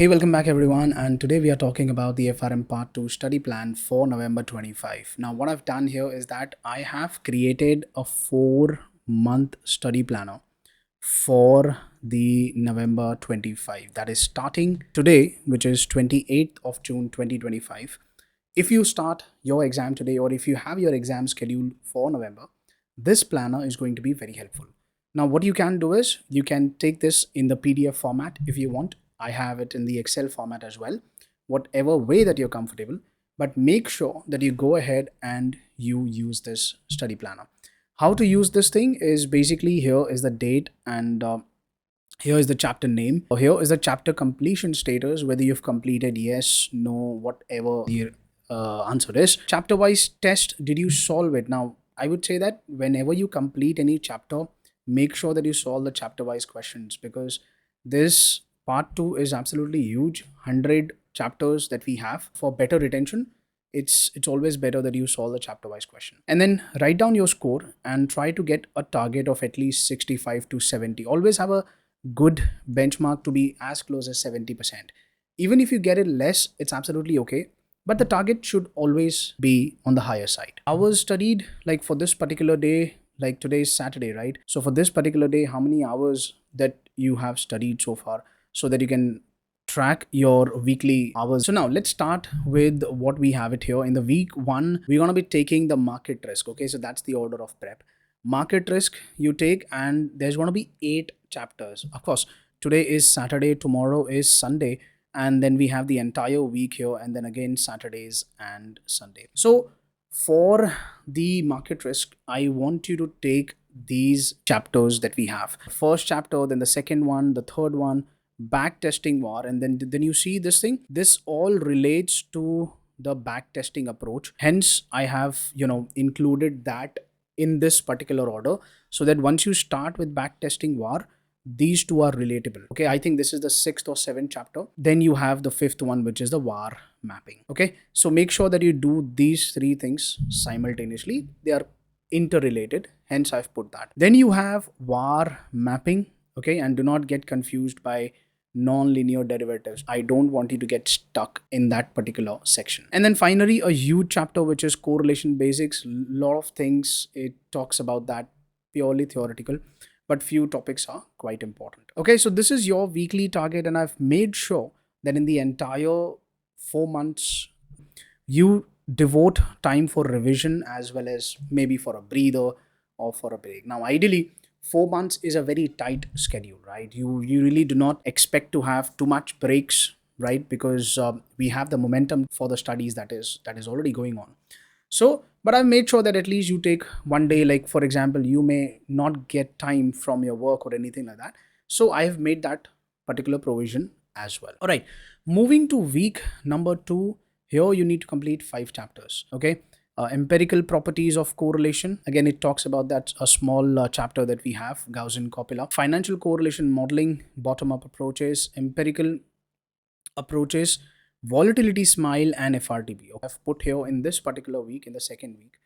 Hey, welcome back everyone. And today we are talking about the FRM Part 2 study plan for November 25. Now, what I've done here is that I have created a 4-month study planner for the November 25. That is starting today, which is 28th of June 2025. If you start your exam today or if you have your exam scheduled for November, this planner is going to be very helpful. Now, what you can do is you can take this in the PDF format if you want. I have it in the Excel format as well, whatever way that you're comfortable, but make sure that you go ahead and you use this study planner. How to use this thing is basically here is the date and here is the chapter name. Here is the chapter completion status, whether you've completed yes, no, whatever the answer is. Chapter wise test, did you solve it? Now, I would say that whenever you complete any chapter, make sure that you solve the chapter wise questions because this part 2 is absolutely huge. 100 chapters that we have for better retention. It's always better that you solve the chapter wise question and then write down your score and try to get a target of at least 65 to 70. Always have a good benchmark to be as close as 70%. Even if you get it less, it's absolutely okay, but the target should always be on the higher side. Hours studied, like for this particular day, like today is Saturday, right? So for this particular day, how many hours that you have studied so far so that you can track your weekly hours. So now let's start with what we have it here. In the week 1, we're going to be taking the market risk. Okay, so that's the order of prep. Market risk you take, and there's going to be 8 chapters. Of course, today is Saturday, tomorrow is Sunday, and then we have the entire week here, and then again Saturdays and Sunday. So for the market risk, I want you to take these chapters that we have. First chapter, then the second one, the third one, back testing war, and then you see this thing. This all relates to the back testing approach. Hence, I have included that in this particular order so that once you start with back testing war, these two are relatable. Okay, I think this is the 6th or 7th chapter. Then you have the 5th one, which is the war mapping. Okay, so make sure that you do these 3 things simultaneously. They are interrelated, hence I've put that. Then you have war mapping. Okay, and do not get confused by non-linear derivatives. I don't want you to get stuck in that particular section. And then finally, a huge chapter which is correlation basics. Lot of things it talks about that, purely theoretical, but few topics are quite important. Okay, so this is your weekly target, and I've made sure that in the entire 4 months you devote time for revision as well as maybe for a breather or for a break. Now, ideally 4 months is a very tight schedule, right? You really do not expect to have too much breaks, right? Because we have the momentum for the studies that is already going on. So, but I've made sure that at least you take one day, like for example, you may not get time from your work or anything like that. So I have made that particular provision as well. All right, moving to week number 2, here you need to complete 5 chapters. Okay, empirical properties of correlation. Again, it talks about that, a small chapter that we have, Gaussian copula. Financial correlation modeling, bottom-up approaches, empirical approaches, volatility smile, and FRTB. I've put here in this particular week, in the second week,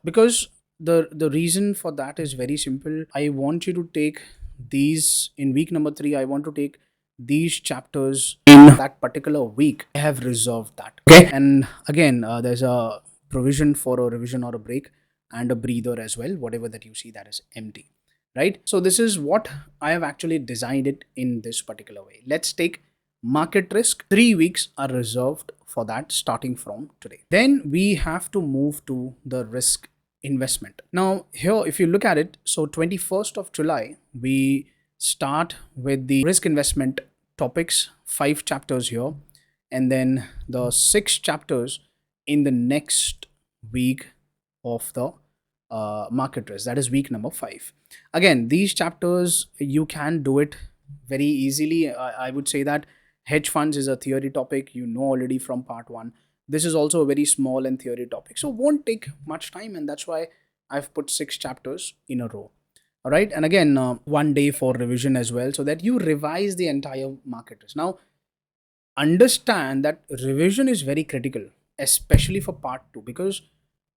because the reason for that is very simple. I want you to take these in week number 3. I want to take these chapters in that particular week. I have reserved that. Okay, and again, there's a provision for a revision or a break and a breather as well. Whatever that you see, that is empty, right? So this is what I have actually designed it in this particular way. Let's take market risk. 3 weeks are reserved for that starting from today. Then we have to move to the risk investment. Now here, if you look at it, so 21st of July, we start with the risk investment topics, 5 chapters here, and then the 6 chapters in the next week of the market risk. That is week number 5. Again, these chapters, you can do it very easily. I would say that hedge funds is a theory topic, you know already from part 1. This is also a very small and theory topic, so won't take much time, and that's why I've put 6 chapters in a row. All right, and again, 1 day for revision as well, so that you revise the entire market risk. Now, understand that revision is very critical, especially for part 2, because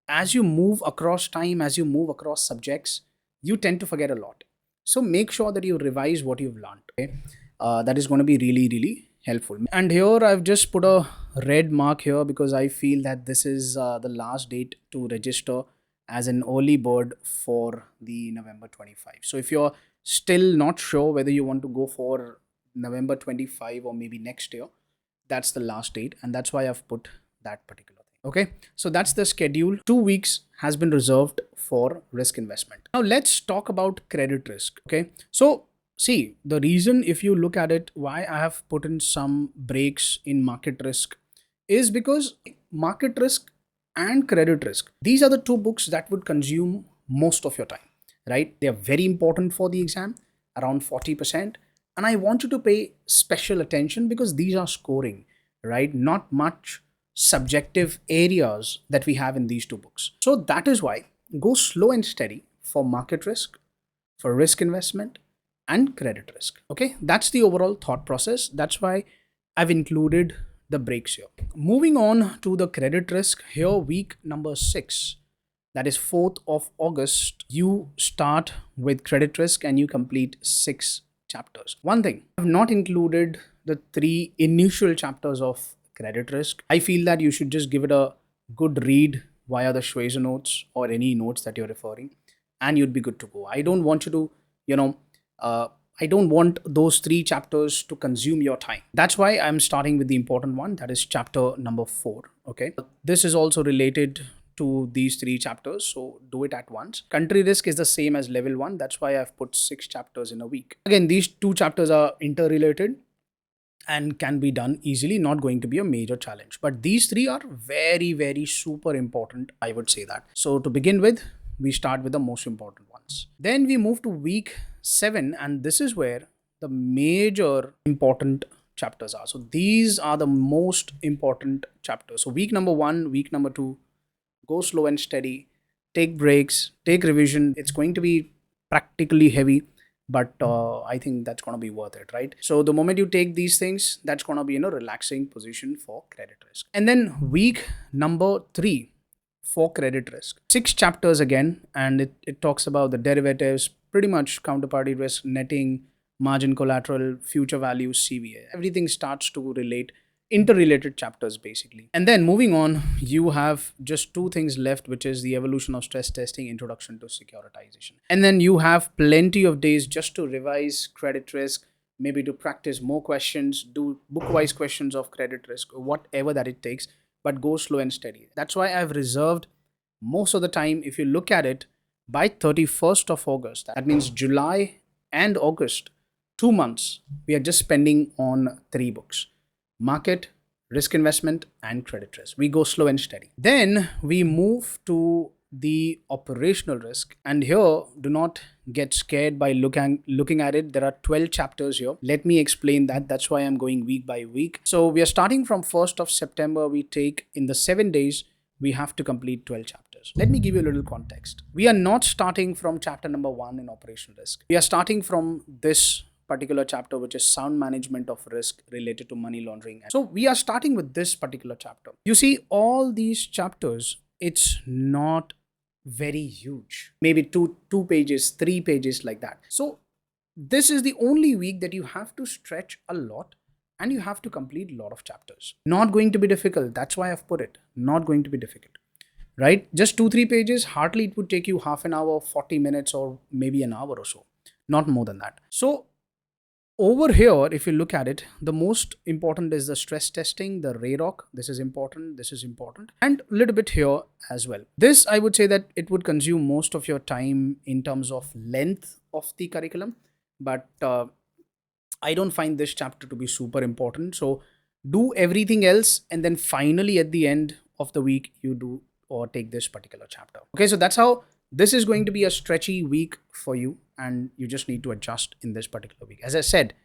as you move across time, as you move across subjects, you tend to forget a lot. So make sure that you revise what you've learned. Okay? That is going to be really, really helpful. And here I've just put a red mark here because I feel that this is the last date to register as an early bird for the November 25. So if you're still not sure whether you want to go for November 25 or maybe next year, that's the last date, and that's why I've put that particular thing. Okay, so that's the schedule. 2 weeks has been reserved for risk investment. Now let's talk about credit risk. Okay, so see, the reason, if you look at it, why I have put in some breaks in market risk is because market risk and credit risk, these are the two books that would consume most of your time, right? They are very important for the exam, around 40%. And I want you to pay special attention because these are scoring, right? Not much subjective areas that we have in these two books. So that is why go slow and steady for market risk, for risk investment, and credit risk. Okay, that's the overall thought process. That's why I've included the breaks here. Moving on to the credit risk, here week number 6, that is 4th of August, you start with credit risk and you complete 6 chapters. One thing, I've not included the 3 initial chapters of credit risk. I feel that you should just give it a good read via the Schweizer notes or any notes that you're referring, and you'd be good to go. I don't want you to, I don't want those 3 chapters to consume your time. That's why I'm starting with the important one, that is chapter number 4. Okay, this is also related to these 3 chapters, so do it at once. Country risk is the same as level 1. That's why I've put 6 chapters in a week. Again, these 2 chapters are interrelated and can be done easily, not going to be a major challenge. But these 3 are very, very super important, I would say that. So to begin with, we start with the most important ones. Then we move to week 7, and this is where the major important chapters are. So these are the most important chapters. So week number 1, week number 2, go slow and steady, take breaks, take revision. It's going to be practically heavy, but I think that's going to be worth it, right? So the moment you take these things, that's going to be in a relaxing position for credit risk. And then week number 3 for credit risk, 6 chapters again, and it talks about the derivatives, pretty much counterparty risk, netting, margin collateral, future value, CVA. Everything starts to relate, interrelated chapters basically. And then moving on, you have just 2 things left, which is the evolution of stress testing, introduction to securitization. And then you have plenty of days just to revise credit risk, maybe to practice more questions, do book-wise questions of credit risk, whatever that it takes, but go slow and steady. That's why I've reserved most of the time. If you look at it, by 31st of August, that means July and August, 2 months, we are just spending on 3 books: market, risk investment, and credit risk. We go slow and steady. Then we move to the operational risk, and here do not get scared by looking at it. There are 12 chapters here. Let me explain that. That's why I'm going week by week. So we are starting from 1st of September. We take, in the 7 days, we have to complete 12 chapters. Let me give you a little context. We are not starting from chapter number 1 in operational risk. We are starting from this particular chapter, which is sound management of risk related to money laundering. So we are starting with this particular chapter. You see, all these chapters, it's not very huge, maybe two pages, 3 pages, like that. So this is the only week that you have to stretch a lot and you have to complete a lot of chapters. Not going to be difficult. That's why I've put it. Not going to be difficult, right? Just 2-3 pages. Hardly it would take you half an hour, 40 minutes, or maybe an hour or so. Not more than that. So over here, if you look at it, the most important is the stress testing, the RAROC. This is important. This is important. And a little bit here as well. This, I would say that it would consume most of your time in terms of length of the curriculum. But I don't find this chapter to be super important. So do everything else, and then finally at the end of the week, you do or take this particular chapter. Okay, so that's how this is going to be a stretchy week for you, and you just need to adjust in this particular week. As I said,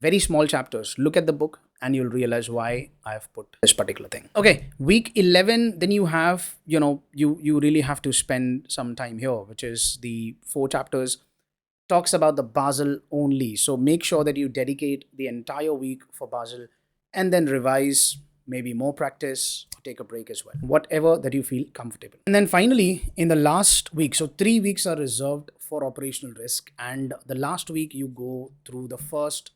very small chapters. Look at the book and you'll realize why I've put this particular thing. Okay, week 11, then you have, you really have to spend some time here, which is the 4 chapters. Talks about the Basel only. So make sure that you dedicate the entire week for Basel, and then revise, maybe more practice, or take a break as well, whatever that you feel comfortable. And then finally, in the last week, so 3 weeks are reserved for operational risk, and the last week you go through the first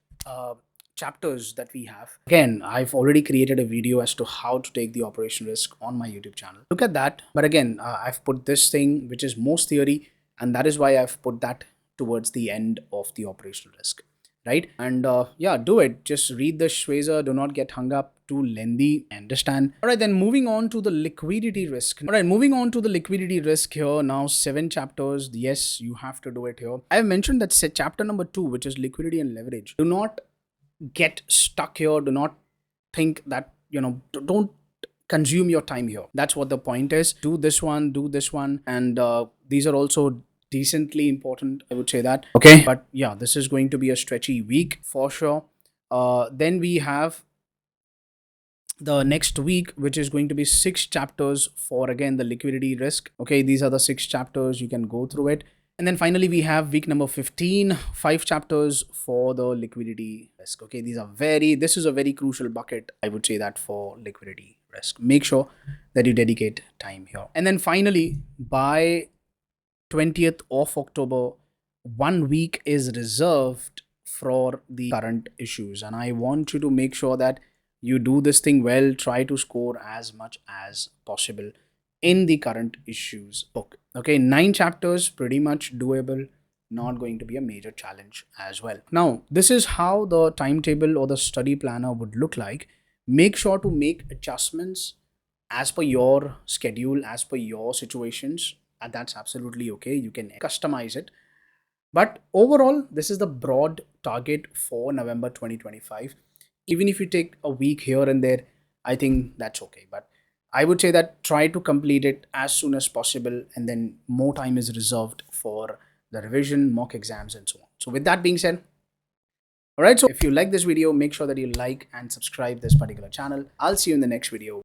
chapters that we have. Again, I've already created a video as to how to take the operation risk on my YouTube channel. Look at that. But again, I've put this thing, which is most theory, and that is why I've put that towards the end of the operational risk, right? And yeah, do it. Just read the Schweizer. Do not get hung up too lengthy. Understand? All right, then moving on to the liquidity risk. All right, moving on to the liquidity risk here. Now, 7 chapters. Yes, you have to do it here. I have mentioned that chapter number 2, which is liquidity and leverage. Do not get stuck here. Do not think that, don't consume your time here. That's what the point is. Do this one, and these are also decently important, I would say that. Okay, but yeah, this is going to be a stretchy week for sure. Then we have the next week, which is going to be 6 chapters for, again, the liquidity risk. Okay, these are the 6 chapters. You can go through it. And then finally, we have week number 15, 5 chapters for the liquidity risk. Okay, this is a very crucial bucket, I would say that, for liquidity risk. Make sure that you dedicate time here. And then finally, by 20th of October, 1 week is reserved for the current issues. And I want you to make sure that you do this thing well. Try to score as much as possible in the current issues book. Okay, 9 chapters, pretty much doable, not going to be a major challenge as well. Now, this is how the timetable or the study planner would look like. Make sure to make adjustments as per your schedule, as per your situations, and that's absolutely okay. You can customize it. But overall, this is the broad target for November 2025. Even if you take a week here and there, I think that's okay. But I would say that try to complete it as soon as possible, and then more time is reserved for the revision, mock exams, and so on. So with that being said, all right, so if you like this video, make sure that you like and subscribe this particular channel. I'll see you in the next video.